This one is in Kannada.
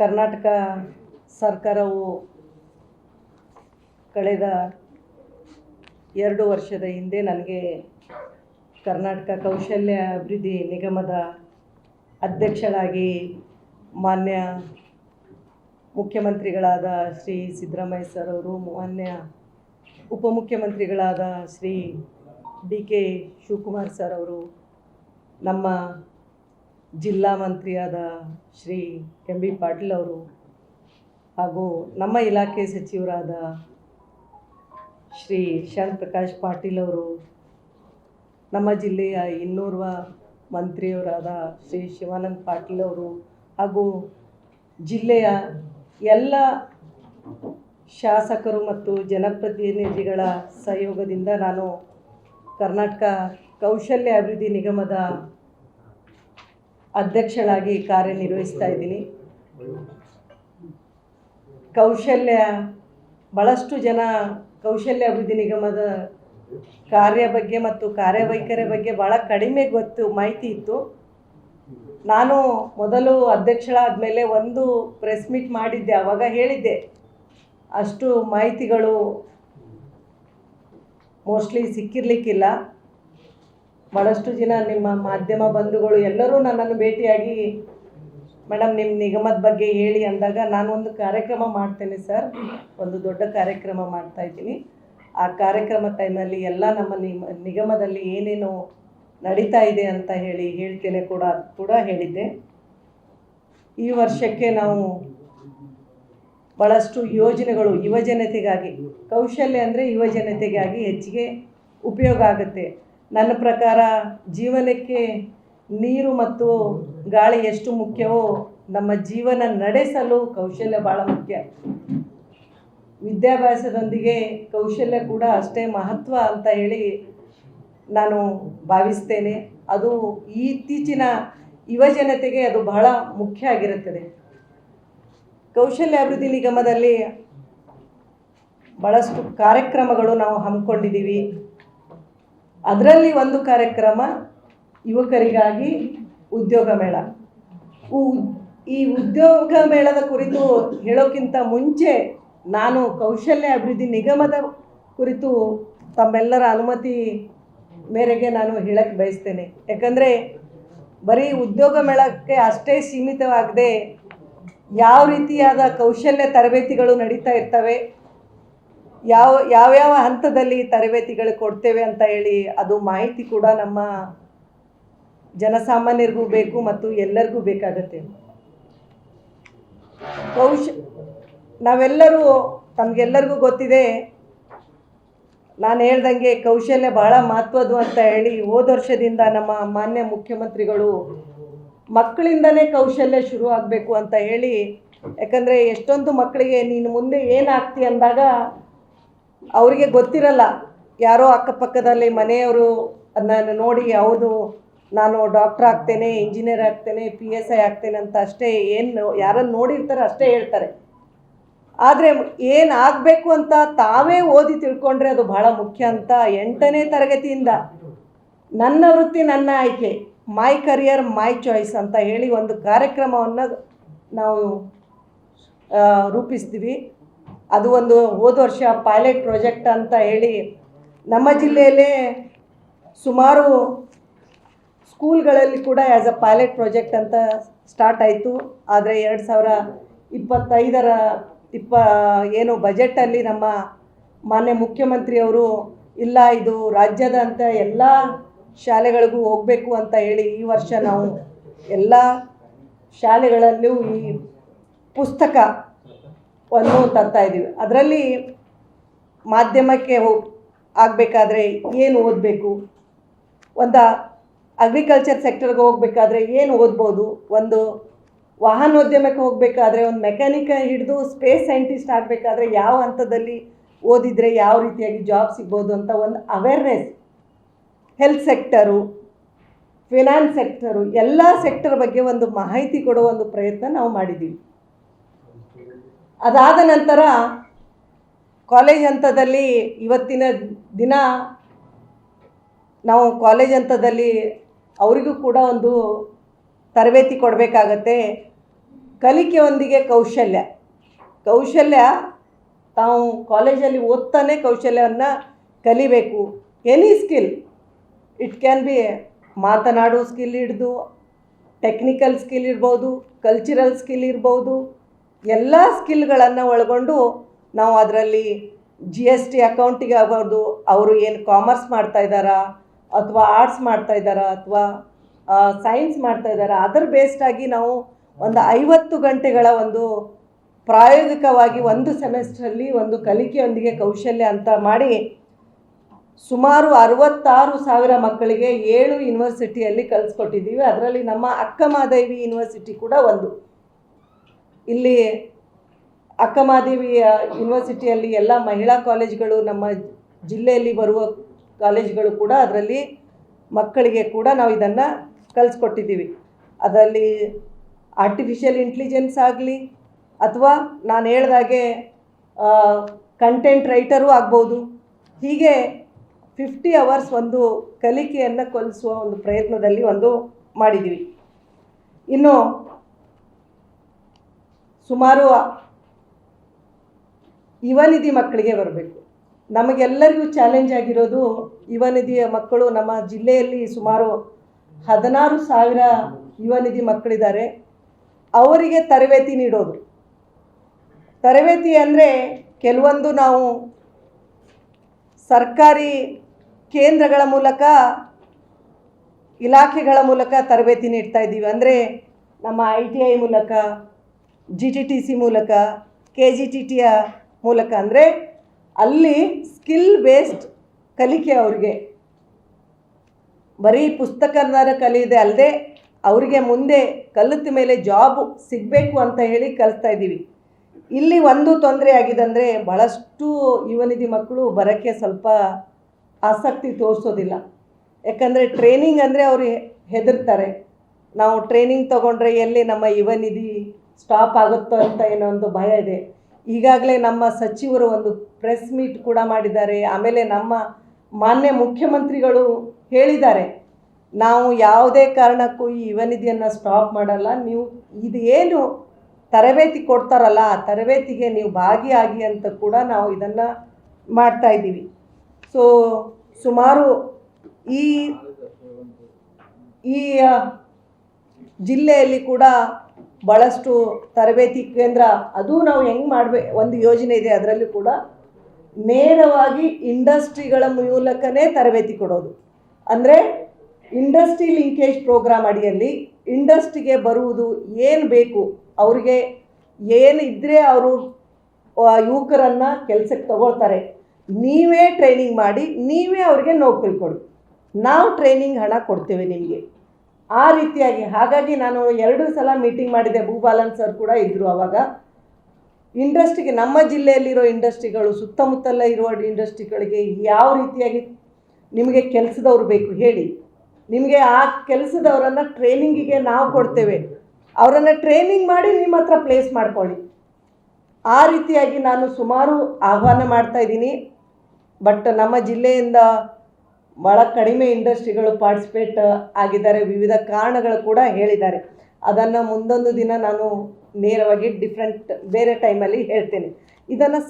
ಕರ್ನಾಟಕ ಸರ್ಕಾರವು ಕಳೆದ 2 ವರ್ಷದ ಹಿಂದೆ ನನಗೆ ಕರ್ನಾಟಕ ಕೌಶಲ್ಯ ಅಭಿವೃದ್ಧಿ ನಿಗಮದ ಅಧ್ಯಕ್ಷರಾಗಿ ಮಾನ್ಯ ಮುಖ್ಯಮಂತ್ರಿಗಳಾದ ಶ್ರೀ ಸಿದ್ದರಾಮಯ್ಯ ಸರ್ ಅವರು, ಮಾನ್ಯ ಉಪಮುಖ್ಯಮಂತ್ರಿಗಳಾದ ಶ್ರೀ ಡಿ.ಕೆ. ಶಿವಕುಮಾರ್ ಸರ್ ಅವರು, ನಮ್ಮ ಜಿಲ್ಲಾ ಮಂತ್ರಿಯಾದ ಶ್ರೀ ಎಂ.ಬಿ. ಪಾಟೀಲ್ ಅವರು ಹಾಗೂ ನಮ್ಮ ಇಲಾಖೆ ಸಚಿವರಾದ ಶ್ರೀ ಶರಣ್ ಪ್ರಕಾಶ್ ಪಾಟೀಲ್ ಅವರು, ನಮ್ಮ ಜಿಲ್ಲೆಯ ಇನ್ನೋರ್ವ ಮಂತ್ರಿಯವರಾದ ಶ್ರೀ ಶಿವಾನಂದ ಪಾಟೀಲ್ ಅವರು ಹಾಗೂ ಜಿಲ್ಲೆಯ ಎಲ್ಲ ಶಾಸಕರು ಮತ್ತು ಜನಪ್ರತಿನಿಧಿಗಳ ಸಹಯೋಗದಿಂದ ನಾನು ಕರ್ನಾಟಕ ಕೌಶಲ್ಯ ಅಭಿವೃದ್ಧಿ ನಿಗಮದ ಅಧ್ಯಕ್ಷಳಾಗಿ ಕಾರ್ಯನಿರ್ವಹಿಸ್ತಾ ಇದ್ದೀನಿ. ಭಾಳಷ್ಟು ಜನ ಕೌಶಲ್ಯ ಅಭಿವೃದ್ಧಿ ನಿಗಮದ ಕಾರ್ಯ ಬಗ್ಗೆ ಮತ್ತು ಕಾರ್ಯವೈಖರಿ ಬಗ್ಗೆ ಭಾಳ ಕಡಿಮೆ ಮಾಹಿತಿ ಇತ್ತು. ನಾನು ಮೊದಲು ಅಧ್ಯಕ್ಷಳಾದ ಮೇಲೆ ಒಂದು ಪ್ರೆಸ್ ಮೀಟ್ ಮಾಡಿದ್ದೆ. ಆವಾಗ ಹೇಳಿದ್ದೆ, ಅಷ್ಟು ಮಾಹಿತಿಗಳು ಮೋಸ್ಟ್ಲಿ ಸಿಕ್ಕಿರಲಿಕ್ಕಿಲ್ಲ. ಭಾಳಷ್ಟು ಜನ ನಿಮ್ಮ ಮಾಧ್ಯಮ ಬಂಧುಗಳು ಎಲ್ಲರೂ ನನ್ನನ್ನು ಭೇಟಿಯಾಗಿ, ಮೇಡಮ್ ನಿಮ್ಮ ನಿಗಮದ ಬಗ್ಗೆ ಹೇಳಿ ಅಂದಾಗ, ನಾನು ಒಂದು ಕಾರ್ಯಕ್ರಮ ಮಾಡ್ತೇನೆ ಸರ್, ಒಂದು ದೊಡ್ಡ ಕಾರ್ಯಕ್ರಮ ಮಾಡ್ತಾಯಿದ್ದೀನಿ. ಆ ಕಾರ್ಯಕ್ರಮ ಟೈಮಲ್ಲಿ ಎಲ್ಲ ನಮ್ಮ ನಿಗಮದಲ್ಲಿ ಏನೇನು ನಡೀತಾ ಇದೆ ಅಂತ ಹೇಳ್ತೇನೆ ಕೂಡ ಹೇಳಿದ್ದೆ. ಈ ವರ್ಷಕ್ಕೆ ನಾವು ಭಾಳಷ್ಟು ಯೋಜನೆಗಳು ಯುವಜನತೆಗಾಗಿ, ಕೌಶಲ್ಯ ಅಂದರೆ ಯುವಜನತೆಗಾಗಿ ಹೆಚ್ಚಿಗೆ ಉಪಯೋಗ ಆಗುತ್ತೆ. ನನ್ನ ಪ್ರಕಾರ ಜೀವನಕ್ಕೆ ನೀರು ಮತ್ತು ಗಾಳಿ ಎಷ್ಟು ಮುಖ್ಯವೋ, ನಮ್ಮ ಜೀವನ ನಡೆಸಲು ಕೌಶಲ್ಯ ಭಾಳ ಮುಖ್ಯ. ವಿದ್ಯಾಭ್ಯಾಸದೊಂದಿಗೆ ಕೌಶಲ್ಯ ಕೂಡ ಅಷ್ಟೇ ಮಹತ್ವ ಅಂತ ನಾನು ಭಾವಿಸ್ತೇನೆ. ಅದು ಇತ್ತೀಚಿನ ಯುವಜನತೆಗೆ ಅದು ಬಹಳ ಮುಖ್ಯ ಆಗಿರುತ್ತದೆ. ಕೌಶಲ್ಯ ಅಭಿವೃದ್ಧಿ ನಿಗಮದಲ್ಲಿ ಭಾಳಷ್ಟು ಕಾರ್ಯಕ್ರಮಗಳು ನಾವು ಹಮ್ಮಿಕೊಂಡಿದ್ದೀವಿ. ಅದರಲ್ಲಿ ಒಂದು ಕಾರ್ಯಕ್ರಮ ಯುವಕರಿಗಾಗಿ ಉದ್ಯೋಗ ಮೇಳ. ಈ ಉದ್ಯೋಗ ಮೇಳದ ಕುರಿತು ಹೇಳೋಕ್ಕಿಂತ ಮುಂಚೆ ನಾನು ಕೌಶಲ್ಯ ಅಭಿವೃದ್ಧಿ ನಿಗಮದ ಕುರಿತು ತಮ್ಮೆಲ್ಲರ ಅನುಮತಿ ಮೇರೆಗೆ ನಾನು ಹೇಳಕ್ಕೆ ಬಯಸ್ತೇನೆ. ಯಾಕಂದರೆ ಬರೀ ಉದ್ಯೋಗ ಮೇಳಕ್ಕೆ ಅಷ್ಟೇ ಸೀಮಿತವಾಗದೆ ಯಾವ ರೀತಿಯಾದ ಕೌಶಲ್ಯ ತರಬೇತಿಗಳು ನಡೀತಾ ಇರ್ತವೆ, ಯಾವ್ಯಾವ ಹಂತದಲ್ಲಿ ತರಬೇತಿಗಳು ಕೊಡ್ತೇವೆ ಅಂತ ಅದು ಮಾಹಿತಿ ಕೂಡ ನಮ್ಮ ಜನಸಾಮಾನ್ಯರಿಗೂ ಬೇಕು ಮತ್ತು ಎಲ್ಲರಿಗೂ ಬೇಕಾಗತ್ತೆ. ನಾವೆಲ್ಲರೂ, ತಮಗೆಲ್ಲರಿಗೂ ಗೊತ್ತಿದೆ, ನಾನು ಹೇಳ್ದಂಗೆ ಕೌಶಲ್ಯ ಭಾಳ ಮಹತ್ವದ್ದು ಅಂತ ಹೋದ ವರ್ಷದಿಂದ ನಮ್ಮ ಮಾನ್ಯ ಮುಖ್ಯಮಂತ್ರಿಗಳು ಮಕ್ಕಳಿಂದಲೇ ಕೌಶಲ್ಯ ಶುರು ಆಗಬೇಕು ಅಂತ ಯಾಕಂದರೆ ಎಷ್ಟೊಂದು ಮಕ್ಕಳಿಗೆ ನೀನು ಮುಂದೆ ಏನಾಗ್ತಿ ಅಂದಾಗ ಅವರಿಗೆ ಗೊತ್ತಿರಲ್ಲ. ಯಾರೋ ಅಕ್ಕಪಕ್ಕದಲ್ಲಿ ಮನೆಯವರು ಅದನ್ನು ನೋಡಿ, ಹೌದು ನಾನು ಡಾಕ್ಟ್ರ್ ಆಗ್ತೇನೆ, ಇಂಜಿನಿಯರ್ ಆಗ್ತೇನೆ, PSI ಆಗ್ತೇನೆ ಅಂತ ಅಷ್ಟೇ, ಯಾರನ್ನು ನೋಡಿರ್ತಾರೆ ಅಷ್ಟೇ ಹೇಳ್ತಾರೆ. ಆದರೆ ಏನು ಆಗಬೇಕು ಅಂತ ತಾವೇ ಓದಿ ತಿಳ್ಕೊಂಡ್ರೆ ಅದು ಭಾಳ ಮುಖ್ಯ ಅಂತ 8ನೇ ತರಗತಿಯಿಂದ ನನ್ನ ವೃತ್ತಿ ನನ್ನ ಆಯ್ಕೆ, ಮೈ ಕರಿಯರ್ ಮೈ ಚಾಯ್ಸ್ ಅಂತ ಒಂದು ಕಾರ್ಯಕ್ರಮವನ್ನು ನಾವು ರೂಪಿಸ್ತೀವಿ. ಅದು ಒಂದು ಹೋದ ವರ್ಷ ಪೈಲಟ್ ಪ್ರಾಜೆಕ್ಟ್ ಅಂತ ನಮ್ಮ ಜಿಲ್ಲೆಯಲ್ಲೇ ಸುಮಾರು ಸ್ಕೂಲ್ಗಳಲ್ಲಿ ಕೂಡ ಆ್ಯಸ್ ಅ ಪೈಲಟ್ ಪ್ರಾಜೆಕ್ಟ್ ಅಂತ ಸ್ಟಾರ್ಟ್ ಆಯಿತು. ಆದರೆ 2025ರ ಏನು ಬಜೆಟಲ್ಲಿ ನಮ್ಮ ಮಾನ್ಯ ಮುಖ್ಯಮಂತ್ರಿಯವರು ಇಲ್ಲ, ಇದು ರಾಜ್ಯದ ಅಂತ ಎಲ್ಲ ಶಾಲೆಗಳಿಗೂ ಹೋಗಬೇಕು ಅಂತ ಈ ವರ್ಷ ನಾವು ಎಲ್ಲ ಶಾಲೆಗಳಲ್ಲೂ ಈ ಪುಸ್ತಕವನ್ನು ತರ್ತಾಯಿದ್ದೀವಿ. ಅದರಲ್ಲಿ ಮಾಧ್ಯಮಕ್ಕೆ ಆಗಬೇಕಾದ್ರೆ ಏನು ಓದಬೇಕು, ಒಂದು ಅಗ್ರಿಕಲ್ಚರ್ ಸೆಕ್ಟರ್ಗೆ ಹೋಗಬೇಕಾದ್ರೆ ಏನು ಓದ್ಬೋದು, ಒಂದು ವಾಹನೋದ್ಯಮಕ್ಕೆ ಹೋಗಬೇಕಾದ್ರೆ, ಒಂದು ಮೆಕ್ಯಾನಿಕ್ ಹಿಡಿದು ಸ್ಪೇಸ್ ಸೈಂಟಿಸ್ಟ್ ಆಗಬೇಕಾದ್ರೆ ಯಾವ ಹಂತದಲ್ಲಿ ಓದಿದರೆ ಯಾವ ರೀತಿಯಾಗಿ ಜಾಬ್ ಸಿಗ್ಬೋದು ಅಂತ ಒಂದು awareness, health sector, finance sector, ಎಲ್ಲ ಸೆಕ್ಟರ್ ಬಗ್ಗೆ ಒಂದು ಮಾಹಿತಿ ಕೊಡುವ ಒಂದು ಪ್ರಯತ್ನ ನಾವು ಮಾಡಿದ್ದೀವಿ. ಅದಾದ ನಂತರ ಕಾಲೇಜ್ ಹಂತದಲ್ಲಿ ಇವತ್ತಿನ ದಿನ ನಾವು ಕಾಲೇಜ್ ಹಂತದಲ್ಲಿ ಅವರಿಗೂ ಕೂಡ ಒಂದು ತರಬೇತಿ ಕೊಡಬೇಕಾಗತ್ತೆ. ಕಲಿಕೆಯೊಂದಿಗೆ ಕೌಶಲ್ಯ ತಾವು ಕಾಲೇಜಲ್ಲಿ ಓದ್ತಾನೆ ಕೌಶಲ್ಯವನ್ನು ಕಲಿಬೇಕು. Any skill, it can be ಮಾತನಾಡೋ ಸ್ಕಿಲ್ ಹಿಡಿದು ಟೆಕ್ನಿಕಲ್ ಸ್ಕಿಲ್ ಇರ್ಬೋದು, ಕಲ್ಚರಲ್ ಸ್ಕಿಲ್ ಇರ್ಬೋದು, ಎಲ್ಲ ಸ್ಕಿಲ್ಗಳನ್ನು ಒಳಗೊಂಡು ನಾವು ಅದರಲ್ಲಿ GST ಅಕೌಂಟಿಗೆ ಆಗ್ಬೋದು, ಅವರು ಏನು ಕಾಮರ್ಸ್ ಮಾಡ್ತಾಯಿದ್ದಾರಾ ಅಥವಾ ಆರ್ಟ್ಸ್ ಮಾಡ್ತಾಯಿದ್ದಾರಾ ಅಥವಾ ಸೈನ್ಸ್ ಮಾಡ್ತಾಯಿದ್ದಾರಾ, ಅದರ ಬೇಸ್ಡಾಗಿ ನಾವು ಒಂದು 50 ಗಂಟೆಗಳ ಒಂದು ಪ್ರಾಯೋಗಿಕವಾಗಿ ಒಂದು ಸೆಮೆಸ್ಟ್ರಲ್ಲಿ ಒಂದು ಕಲಿಕೆಯೊಂದಿಗೆ ಕೌಶಲ್ಯ ಅಂತ ಮಾಡಿ ಸುಮಾರು 66,000 ಮಕ್ಕಳಿಗೆ 7 ಯೂನಿವರ್ಸಿಟಿಯಲ್ಲಿ ಕಲಿಸ್ಕೊಟ್ಟಿದ್ದೀವಿ. ಅದರಲ್ಲಿ ನಮ್ಮ ಅಕ್ಕಮಹಾದೇವಿ ಯೂನಿವರ್ಸಿಟಿ ಕೂಡ ಒಂದು. ಇಲ್ಲಿ ಅಕ್ಕಮಹಾದೇವಿ ಯೂನಿವರ್ಸಿಟಿಯಲ್ಲಿ ಎಲ್ಲ ಮಹಿಳಾ ಕಾಲೇಜ್ಗಳು, ನಮ್ಮ ಜಿಲ್ಲೆಯಲ್ಲಿ ಬರುವ ಕಾಲೇಜ್ಗಳು ಕೂಡ ಅದರಲ್ಲಿ ಮಕ್ಕಳಿಗೆ ಕೂಡ ನಾವು ಇದನ್ನು ಕಲಿಸ್ಕೊಟ್ಟಿದ್ದೀವಿ. ಅದರಲ್ಲಿ ಆರ್ಟಿಫಿಷಿಯಲ್ ಇಂಟೆಲಿಜೆನ್ಸ್ ಆಗಲಿ ಅಥವಾ ನಾನು ಹೇಳ್ದಾಗೆ ಕಂಟೆಂಟ್ ರೈಟರೂ ಆಗ್ಬೋದು. ಹೀಗೆ 50 ಅವರ್ಸ್ ಒಂದು ಕಲಿಕೆಯನ್ನು ಕಲಿಸುವ ಒಂದು ಪ್ರಯತ್ನದಲ್ಲಿ ಒಂದು ಮಾಡಿದ್ದೀವಿ. ಇನ್ನು ಸುಮಾರು ಯುವ ನಿಧಿ ಮಕ್ಕಳಿಗೆ ಬರಬೇಕು. ನಮಗೆಲ್ಲರಿಗೂ ಚಾಲೆಂಜ್ ಆಗಿರೋದು ಯುವ ನಿಧಿಯ ಮಕ್ಕಳು. ನಮ್ಮ ಜಿಲ್ಲೆಯಲ್ಲಿ ಸುಮಾರು 16,000 ಯುವ ನಿಧಿ ಮಕ್ಕಳಿದ್ದಾರೆ. ಅವರಿಗೆ ತರಬೇತಿ ನೀಡೋದು. ತರಬೇತಿ ಅಂದರೆ ಕೆಲವೊಂದು ನಾವು ಸರ್ಕಾರಿ ಕೇಂದ್ರಗಳ ಮೂಲಕ, ಇಲಾಖೆಗಳ ಮೂಲಕ ತರಬೇತಿ ನೀಡ್ತಾ ಇದ್ದೀವಿ. ಅಂದರೆ ನಮ್ಮ ITI ಮೂಲಕ, GTTC ಮೂಲಕ, KGTTಯ ಮೂಲಕ. ಅಂದರೆ ಅಲ್ಲಿ ಸ್ಕಿಲ್ ಬೇಸ್ಡ್ ಕಲಿಕೆ. ಅವ್ರಿಗೆ ಬರೀ ಪುಸ್ತಕದ ಕಲಿಯದೆ ಅಲ್ಲದೆ ಅವರಿಗೆ ಮುಂದೆ ಕಲಿತ ಮೇಲೆ ಜಾಬ್ ಸಿಗಬೇಕು ಅಂತ ಹೇಳಿ ಕಲಿಸ್ತಾ ಇದ್ದೀವಿ. ಇಲ್ಲಿ ಒಂದು ತೊಂದರೆ ಆಗಿದೆ ಅಂದರೆ ಭಾಳಷ್ಟು ಯುವ ನಿಧಿ ಮಕ್ಕಳು ಬರೋಕ್ಕೆ ಸ್ವಲ್ಪ ಆಸಕ್ತಿ ತೋರಿಸೋದಿಲ್ಲ. ಯಾಕಂದರೆ ಟ್ರೈನಿಂಗ್ ಅಂದರೆ ಅವರು ಹೆದರ್ತಾರೆ. ನಾವು ಟ್ರೈನಿಂಗ್ ತೊಗೊಂಡ್ರೆ ಎಲ್ಲಿ ನಮ್ಮ ಯುವ ನಿಧಿ ಸ್ಟಾಪ್ ಆಗುತ್ತೋ ಅಂತ ಏನೋ ಒಂದು ಭಯ ಇದೆ. ಈಗಾಗಲೇ ನಮ್ಮ ಸಚಿವರು ಒಂದು ಪ್ರೆಸ್ ಮೀಟ್ ಕೂಡ ಮಾಡಿದ್ದಾರೆ. ಆಮೇಲೆ ನಮ್ಮ ಮಾನ್ಯ ಮುಖ್ಯಮಂತ್ರಿಗಳು ಹೇಳಿದ್ದಾರೆ, ನಾವು ಯಾವುದೇ ಕಾರಣಕ್ಕೂ ಈ ಯುವ ನಿಧಿಯನ್ನು ಸ್ಟಾಪ್ ಮಾಡಲ್ಲ. ನೀವು ಇದು ಏನು ತರಬೇತಿ ಕೊಡ್ತಾರಲ್ಲ ಆ ತರಬೇತಿಗೆ ನೀವು ಭಾಗಿಯಾಗಿ ಅಂತ ಕೂಡ ನಾವು ಇದನ್ನು ಮಾಡ್ತಾಯಿದ್ದೀವಿ. ಸೊ ಸುಮಾರು ಈ ಜಿಲ್ಲೆಯಲ್ಲಿ ಕೂಡ ಭಾಳಷ್ಟು ತರಬೇತಿ ಕೇಂದ್ರ, ಅದು ನಾವು ಹೆಂಗೆ ಮಾಡಬೇಕು, ಒಂದು ಯೋಜನೆ ಇದೆ. ಅದರಲ್ಲಿ ಕೂಡ ನೇರವಾಗಿ ಇಂಡಸ್ಟ್ರಿಗಳ ಮೂಲಕನೇ ತರಬೇತಿ ಕೊಡೋದು. ಅಂದರೆ ಇಂಡಸ್ಟ್ರಿ ಲಿಂಕೇಜ್ ಪ್ರೋಗ್ರಾಮ್ ಅಡಿಯಲ್ಲಿ ಇಂಡಸ್ಟ್ರಿಗೆ ಬರುವುದು ಏನು ಬೇಕು, ಅವರಿಗೆ ಏನು ಇದ್ದರೆ ಅವರು ಯುವಕರನ್ನು ಕೆಲಸಕ್ಕೆ ತಗೊಳ್ತಾರೆ. ನೀವೇ ಟ್ರೈನಿಂಗ್ ಮಾಡಿ ನೀವೇ ಅವ್ರಿಗೆ ನೌಕರಿ ಕೊಡಿ, ನಾವು ಟ್ರೈನಿಂಗ್ ಹಣ ಕೊಡ್ತೇವೆ ನಿಮಗೆ, ಆ ರೀತಿಯಾಗಿ. ಹಾಗಾಗಿ ನಾನು 2 ಸಲ ಮೀಟಿಂಗ್ ಮಾಡಿದೆ. ಭೂಪಾಲನ್ ಸರ್ ಕೂಡ ಇದ್ದರು ಆವಾಗ. ಇಂಡಸ್ಟ್ರಿಗೆ, ನಮ್ಮ ಜಿಲ್ಲೆಯಲ್ಲಿರೋ ಇಂಡಸ್ಟ್ರಿಗಳು, ಸುತ್ತಮುತ್ತಲ ಇರುವ ಇಂಡಸ್ಟ್ರಿಗಳಿಗೆ ಯಾವ ರೀತಿಯಾಗಿ ನಿಮಗೆ ಕೆಲಸದವ್ರು ಬೇಕು ಹೇಳಿ, ನಿಮಗೆ ಆ ಕೆಲಸದವರನ್ನು ಟ್ರೈನಿಂಗಿಗೆ ನಾವು ಕೊಡ್ತೇವೆ, ಅವರನ್ನು ಟ್ರೈನಿಂಗ್ ಮಾಡಿ ನಿಮ್ಮ ಹತ್ರ ಪ್ಲೇಸ್ ಮಾಡ್ಕೊಳ್ಳಿ. ಆ ರೀತಿಯಾಗಿ ನಾನು ಸುಮಾರು ಆಹ್ವಾನ ಮಾಡ್ತಾಯಿದ್ದೀನಿ. ಬಟ್ ನಮ್ಮ ಜಿಲ್ಲೆಯಿಂದ ಭಾಳ ಕಡಿಮೆ ಇಂಡಸ್ಟ್ರಿಗಳು ಪಾರ್ಟಿಸಿಪೇಟ್ ಆಗಿದ್ದಾರೆ. ವಿವಿಧ ಕಾರಣಗಳು ಕೂಡ ಹೇಳಿದ್ದಾರೆ. ಅದನ್ನು ಮುಂದೊಂದು ದಿನ ನಾನು ನೇರವಾಗಿ ಬೇರೆ ಟೈಮಲ್ಲಿ ಹೇಳ್ತೇನೆ. ಇದನ್ನು